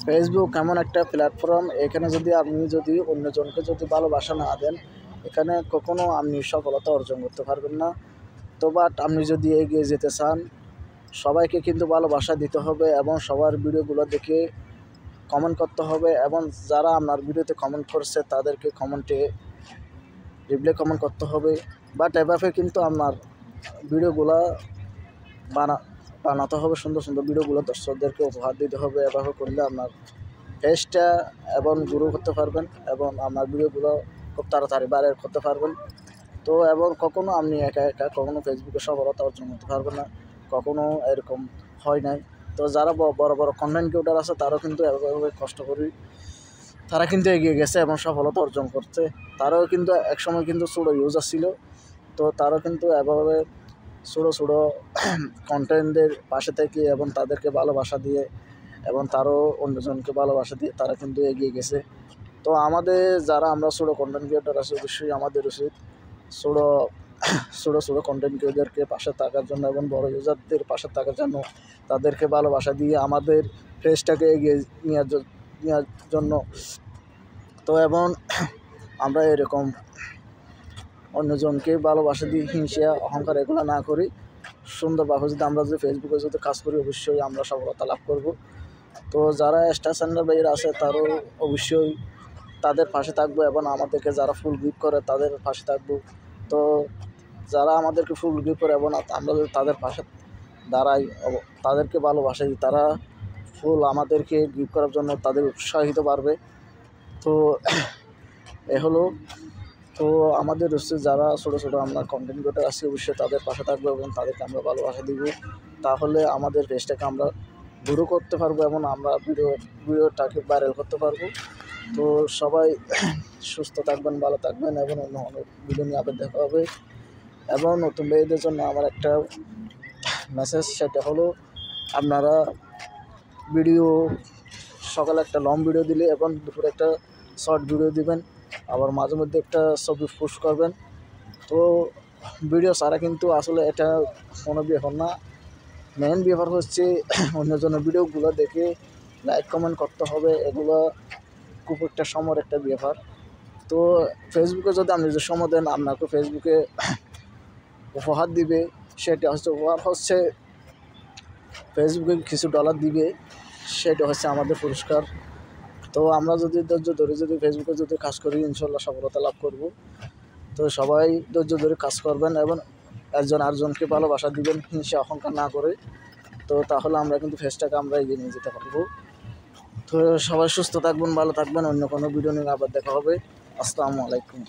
Facebook এমন একটা platform, এখানে আপনি যদি অন্যজনকে ভালোবাসা না দেন, এখানে কখনো আপনি সফলতা অর্জন করতে পারবেন না। তো বাট আপনি যদি এগিয়ে যেতে চান, সবাইকে কিন্তু ভালোবাসা দিতে হবে এবং সবার ভিডিওগুলো দেখে কমেন্ট করতে হবে, এবং যারা আপনার ভিডিওতে কমেন্ট করছে তাদেরকে কমেন্টে রিপ্লাই কমেন্ট করতে হবে। বাট এভাবে কিন্তু আপনার ভিডিওগুলো বানাতে হবে, সুন্দর সুন্দর ভিডিওগুলো দর্শকদেরকে উপহার দিতে হবে। এভাবে করলে আপনার পেজটা এবং গ্রো করতে পারবেন এবং আপনার ভিডিওগুলো খুব তাড়াতাড়ি ভাইরাল করতে পারবেন। তো এবং কখনো আপনি একা একা কখনো ফেসবুকে সফলতা অর্জন করতে পারবেন না, কখনো এরকম হয় নাই। তো যারা বড় বড় কন্টেন্ট ক্রিয়েটর আছে তারাও কিন্তু এভাবে কষ্ট করি, তারা কিন্তু এগিয়ে গেছে এবং সফলতা অর্জন করছে। তারাও কিন্তু একসময় কিন্তু ছোটো ইউজার ছিল, তো তারাও কিন্তু এভাবে ছোটো ছোটো কন্টেন্টদের পাশে থেকে এবং তাদেরকে ভালোবাসা দিয়ে এবং তারও অন্যজনকে ভালোবাসা দিয়ে তারা কিন্তু এগিয়ে গেছে। তো আমাদের যারা আমরা ছোটো কন্টেন্ট ক্রিয়েটর আছে, অবশ্যই আমাদের উচিত ছোটো ছোটো কন্টেন্ট ক্রিয়েটরকে পাশে থাকার জন্য এবং বড় ইউজারদের পাশে থাকার জন্য তাদেরকে ভালোবাসা দিয়ে আমাদের পেজটাকে এগিয়ে নেওয়ার জন্য। তো এবং আমরা এরকম অন্যজনকে ভালোবাসা দিয়ে হিংসা অহংকার এগুলো না করি, সুন্দরভাবে আমরা ফেসবুকে কাজ করি, অবশ্যই আমরা সফলতা লাভ করব। তো যারা স্টার চ্যানেল ভাইয়েরা আছে তারও অবশ্যই তাদের পাশে থাকবো এবং আমাদেরকে যারা ফুল গিফট করে তাদের পাশে থাকবো। তো যারা আমাদেরকে ফুল গিফট করে এবং আমরা যদি তাদের পাশে দাঁড়াই, তাদেরকে ভালোবাসাই, তারা ফুল আমাদেরকে গিফট করার জন্য তাদের উৎসাহিত বাড়বে। তো এ হলো, তো আমাদের হচ্ছে যারা ছোটো ছোটো আমরা কন্টেন্ট ক্রিয়েটর আছি, অবশ্যই তাদের পাশে থাকবো এবং তাদেরকে আমরা ভালোবাসা দিব। তাহলে আমাদের পেজটাকে আমরা গ্রো করতে পারবো এবং আমরা ভিডিওটাকে ভাইরাল করতে পারবো। তো সবাই সুস্থ থাকবেন, ভালো থাকবেন এবং অন্য অনেক ভিডিও নিয়ে আবার দেখা হবে। এবং নতুন ভাইদের জন্য আমার একটা মেসেজ, সেটা হলো আপনারা ভিডিও সকালে একটা লং ভিডিও দিলে এবং দুপুরে একটা শর্ট ভিডিও দিবেন, আবার মাঝে মধ্যে একটা ছবি পোস্ট করবেন। তো ভিডিও ছাড়া কিন্তু আসলে এটা কোনো ব্যাপার না। মেন ব্যাপার হচ্ছে অন্যজনের ভিডিওগুলো দেখে লাইক কমেন্ট করতে হবে, এগুলো খুব একটা সময়ের একটা ব্যাপার। তো ফেসবুকে যদি আপনি যে সময় দেন, আপনাকে ফেসবুকে উপহার দিবে, সেটা হচ্ছে ফেসবুকে কিছু ডলার দিবে, সেটা হচ্ছে আমাদের পুরস্কার। তো আমরা যদি ধৈর্য ধরে ফেসবুকে কাজ করি, ইনশাল্লাহ সফলতা লাভ করব। তো সবাই ধৈর্য ধরে কাজ করবেন এবং একজন আরেকজনকে ভালোবাসা দিবেন, হিংসা অহংকার না করে। তো তাহলে আমরা কিন্তু ফেসটাকে আমরা এগিয়ে নিয়ে যেতে পারবো। তো সবাই সুস্থ থাকবেন, ভালো থাকবেন। অন্য কোনো ভিডিও নিয়ে আবার দেখা হবে। আসসালামু আলাইকুম।